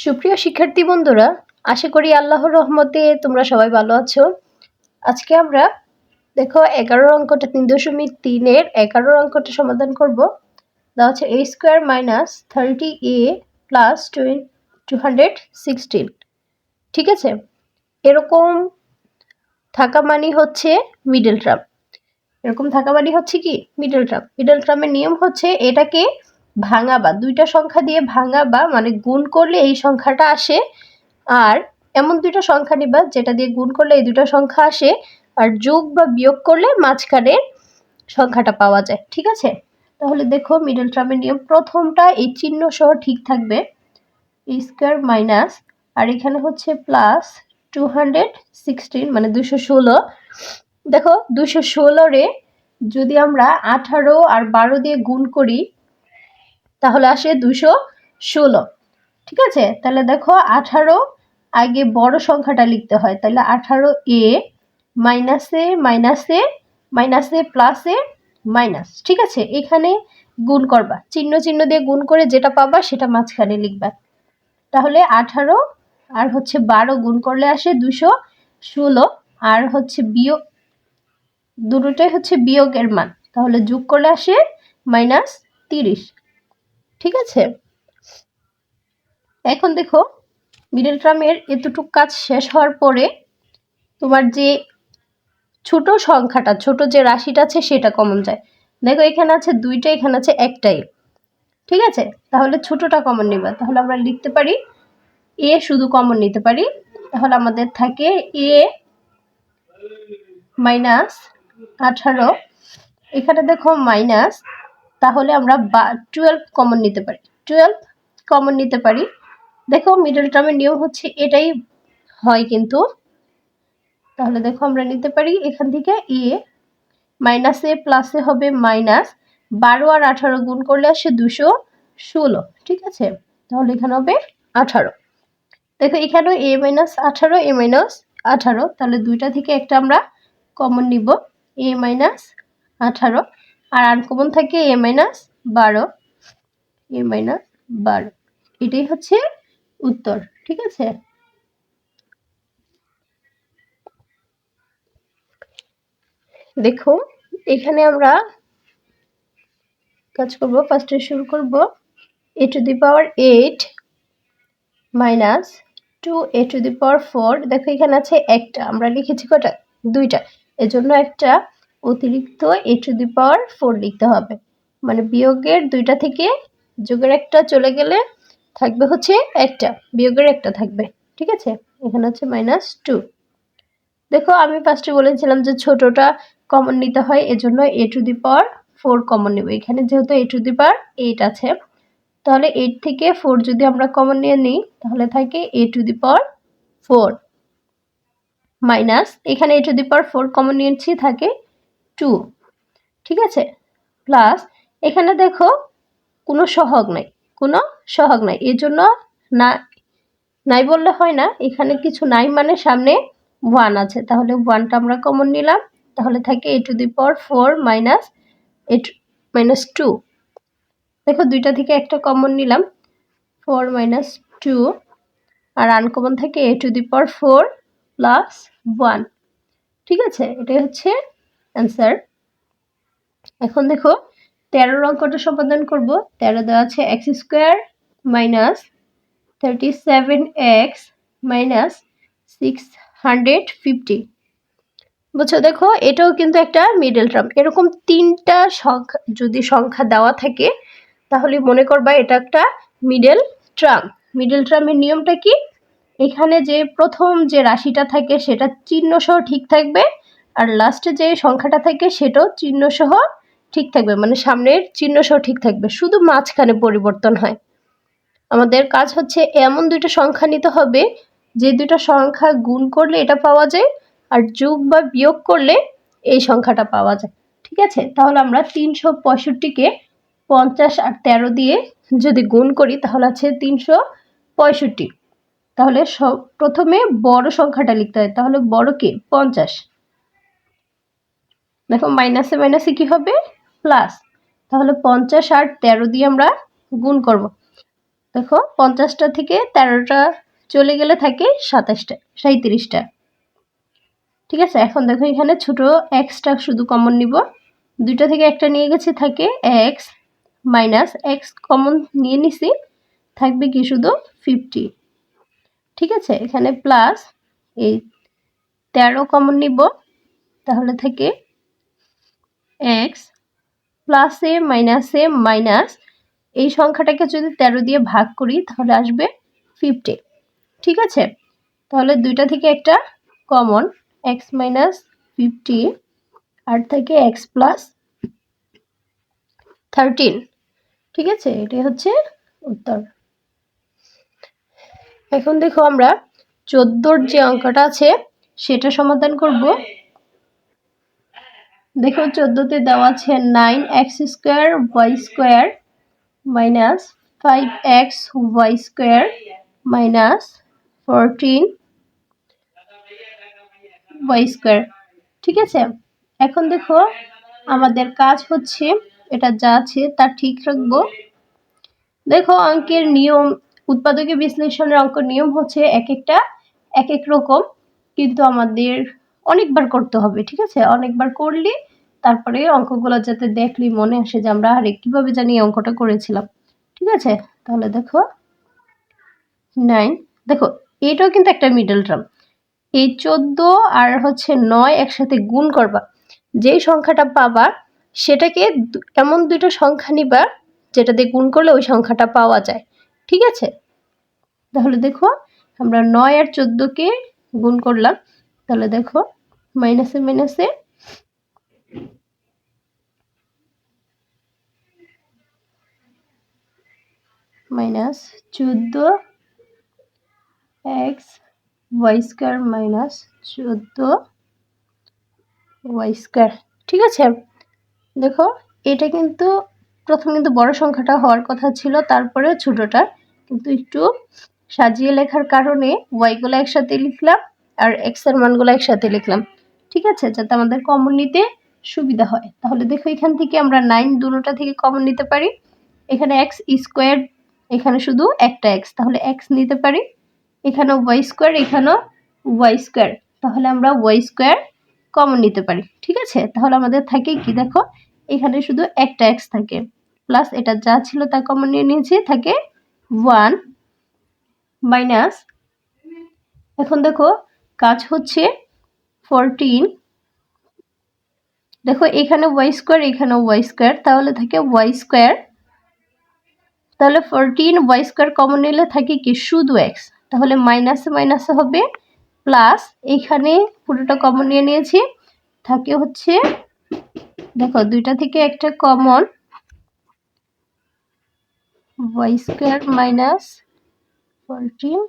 সুপ্রিয় শিক্ষার্থী বন্ধুরা, আশা করি আল্লাহর রহমতে তোমরা সবাই ভালো আছো। আজকে আমরা দেখো 11 অঙ্কটা 3.3 এর 11 অঙ্কটা সমাধান করব। দেওয়া আছে a square minus 30a plus 216। ঠিক আছে, এরকম থাকা মানে হচ্ছে মিডল টার্ম। এরকম থাকা মানে হচ্ছে কি মিডল টার্ম। মিডল টার্মের নিয়ম হচ্ছে এটাকে ভাঙাবা, দুইটা সংখ্যা দিয়ে ভাঙাবা, মানে গুণ করলে এই সংখ্যাটা আসে, আর এমন দুইটা সংখ্যা নিবা যেটা দিয়ে গুণ করলে এই দুটো সংখ্যা আসে, আর যোগ বা বিয়োগ করলে মাঝখানের সংখ্যাটা পাওয়া যায়। ঠিক আছে, তাহলে দেখো মিডল টার্মের নিয়ম, প্রথমটা এই চিহ্ন সহ ঠিক থাকবে, a স্কয়ার মাইনাস, আর এখানে হচ্ছে প্লাস 216 মানে 216। দেখো 216 রে যদি আমরা 18 আর 12 দিয়ে গুণ করি তাহলে আসে 216। ঠিক আছে, তাহলে দেখো 18 আগে বড় সংখ্যাটা লিখতে হয়, তাহলে 18a মাইনাসে মাইনাসে মাইনাসে প্লাসে মাইনাস। ঠিক আছে, এখানে গুণ করবা, চিহ্ন চিহ্ন দিয়ে গুণ করে যেটা পাবা সেটা মাঝখানে লিখবা। তাহলে 18 আর হচ্ছে 12 গুণ করলে আসে 216, আর হচ্ছে বিয়োগ, দুটোটাই হচ্ছে বিয়োগের মান, তাহলে যোগ করলে আসে -30। ঠিক আছে, এখন দেখো মিডল টার্মের এতটুকু কাজ শেষ হওয়ার পরে তোমার যে ছোট সংখ্যাটা, ছোট যে রাশিটা আছে সেটা কমন যায়। দেখো এখানে আছে দুইটা, এখানে আছে একটাই। ঠিক আছে, তাহলে ছোটটা কমন নিবা, তাহলে আমরা লিখতে পারি এ, শুধু কমন নিতে পারি, তাহলে আমাদের থাকে এ মাইনাস 18, এখানে দেখো মাইনাস, তাহলে আমরা 12 কমন নিতে পারি, 12 কমন নিতে পারি। দেখো মিডল টার্মের নিয়ম হচ্ছে এটাই হয় কিন্তু, তাহলে দেখো আমরা নিতে পারি এখান থেকে এ মাইনাসে প্লাসে হবে মাইনাস 12 আর 18 গুণ করলে আসে 216। ঠিক আছে, তাহলে এখানে হবে 18। দেখো এখানে এ মাইনাস 18 এ মাইনাস 18, তাহলে দুইটা থেকে একটা আমরা কমন নিব, এ মাইনাস 18, আর আনকমন থাকে এ মাইনাস 12, এ মাইনাস 12। এটাই হচ্ছে উত্তর। ঠিক আছে, দেখো এখানে আমরা কাজ করব, ফার্স্টে শুরু করব a to the power 8 minus 2a to the power 4। দেখো এখানে আছে একটা, আমরা লিখেছি কটা, দুইটা, এজন্য একটা অতিরিক্ত a টু দি পাওয়ার 4 লিখতে হবে, মানে বিয়োগের দুইটা থেকে যোগের একটা চলে গেলে থাকবে হচ্ছে একটা, বিয়োগের একটা থাকবে। ঠিক আছে, এখানে হচ্ছে -2। দেখো আমি ফার্স্টে বলেছিলাম যে ছোটটা কমন নিতে হয়, এজন্য a to the power 4 common নেব। এখানে যেহেতু a টু দি পাওয়ার 8 আছে, তাহলে 8 থেকে 4 যদি আমরা কমন নিয়ে নিই তাহলে থাকে a to the power 4 minus, এখানে a to the power 4 common নিয়েছি, থাকে 2। ঠিক আছে, প্লাস এখানে দেখো কোনো সহগ নাই, কোনো সহগ নাই, এর জন্য না নাই বললে হয় না, এখানে কিছু নাই মানে সামনে 1 আছে, তাহলে 1টা আমরা কমন নিলাম, তাহলে থাকে a to the power 4 minus -2। দেখো দুইটা থেকে একটা কমন নিলাম, 4 - 2, আর আনকমন থাকে a to the power 4 plus 1। ঠিক আছে, এটাই হচ্ছে অ্যান্সার। এখন দেখো 13 অঙ্কটা সমাধান করব। 13 দেওয়া আছে x square minus 37x minus 650। বুঝছো, দেখো এটাও কিন্তু একটা মিডল টার্ম। এরকম তিনটা সংখ্যা যদি সংখ্যা দেওয়া থাকে তাহলে মনে করবা এটা একটা মিডল টার্ম। মিডল টার্মের নিয়মটা কি, এখানে যে প্রথম যে রাশিটা থাকে সেটা চিহ্ন সহ ঠিক থাকবে, আর লাস্টে যে সংখ্যাটা থাকে সেটাও চিহ্ন সহ ঠিক থাকবে, মানে সামনের চিহ্ন সহ ঠিক থাকবে, শুধু মাঝখানে পরিবর্তন হয়। আমাদের কাজ হচ্ছে এমন দুইটা সংখ্যা নিতে হবে যে দুইটা সংখ্যা গুণ করলে এটা পাওয়া যায়, আর যোগ বা বিয়োগ করলে এই সংখ্যাটা পাওয়া যায়। ঠিক আছে, তাহলে আমরা 365-কে 50 আর 13 দিয়ে যদি গুণ করি তাহলে আছে 365। তাহলে প্রথমে বড় সংখ্যাটা লিখতে হয়, তাহলে বড় কি 50। দেখো মাইনাসে মাইনাসে কি হবে প্লাস, তাহলে 50 আর 13 দিয়ে আমরা গুণ করব। দেখো 50টা থেকে 13টা চলে গেলে থাকে 37টা। ঠিক আছে, এখন দেখো এখানে ছোট এক্সটা শুধু কমন নিব, 2টা থেকে একটা নিয়ে গেছি, থাকে এক্স মাইনাস এক্স কমন নিয়ে নিছি, থাকবে কি শুধু 50। ঠিক আছে, এখানে প্লাস এই 13 কমন নিব, তাহলে থেকে এক্স প্লাসে মাইনাসে মাইনাস এই সংখ্যাটাকে যদি 13 দিয়ে ভাগ করি তাহলে আসবে 50। ঠিক আছে, তাহলে 2টা থেকে একটা কমন, এক্স মাইনাস 50 আর থেকে এক্স প্লাস 13। ঠিক আছে, এটাই হচ্ছে উত্তর। এখন দেখো আমরা 14র যে অঙ্কটা আছে সেটা সমাধান করব। দেখো 14তে দেওয়া আছে 9x² minus 5xy² minus 14y²। ঠিক আছে, এখন দেখো আমাদের কাজ হচ্ছে এটা যা আছে তা ঠিক রাখবো। দেখো অঙ্কের নিয়ম, উৎপাদকে বিশ্লেষণের অঙ্কের নিয়ম হচ্ছে এক এক রকম, কিন্তু আমাদের অনেকবার করতে হবে। ঠিক আছে, অনেকবার করলে তারপরে অঙ্কগুলো যাতে দেখলি মনে আসে যে আমরা আরে কিভাবে জানি অঙ্কটা করেছিলাম। ঠিক আছে, তাহলে দেখো 9, দেখো এটাও কিন্তু একটা মিডল টার্ম, এই 14 আর হচ্ছে 9 একসাথে গুণ করবা, যেই সংখ্যাটা পাবা সেটাকে এমন দুটো সংখ্যা নিবা যেটা দিয়ে গুণ করলে ওই সংখ্যাটা পাওয়া যায়। ঠিক আছে, তাহলে দেখো আমরা 9 আর 14কে গুণ করলাম, তাহলে দেখো মাইনাসে মাইনাসে মাইনাস 14x² মাইনাস 14y²। ঠিক আছে, দেখো এটা কিন্তু প্রথম কিন্তু বড় সংখ্যাটা হওয়ার কথা ছিল, তারপরে ছোটটা, কিন্তু একটু সাজিয়ে লেখার কারণে ওয়াইগুলো একসাথে লিখলাম আর এক্স এর মানগুলো একসাথে লিখলাম। ঠিক আছে, যাতে আমাদের কমন নিতে সুবিধা হয়। তাহলে দেখো এখান থেকে আমরা 9 দুটোটা থেকে কমন নিতে পারি, এখানে x², এখানে শুধু একটা এক্স, তাহলে এক্স নিতে পারি, এখানেও y², এখানেও y², তাহলে আমরা y² কমন নিতে পারি। ঠিক আছে, তাহলে আমাদের থাকে কি, দেখো এখানে শুধু একটা এক্স থাকে, প্লাস এটা যা ছিল তা কমন নিয়ে নিয়েছি, থাকে 1 মাইনাস, এখন দেখো কাজ হচ্ছে 14, দেখো এখানে y², এখানেও y², তাহলে থাকে y², তাহলে 14y² কমন নিলে থাকে কি শুধু এক্স, তাহলে মাইনাসে মাইনাসে হবে প্লাস, এখানে পুরোটা কমন নিয়ে নিয়েছি, থাকে হচ্ছে দেখো 2টা থেকে একটা কমন, y² মাইনাস 14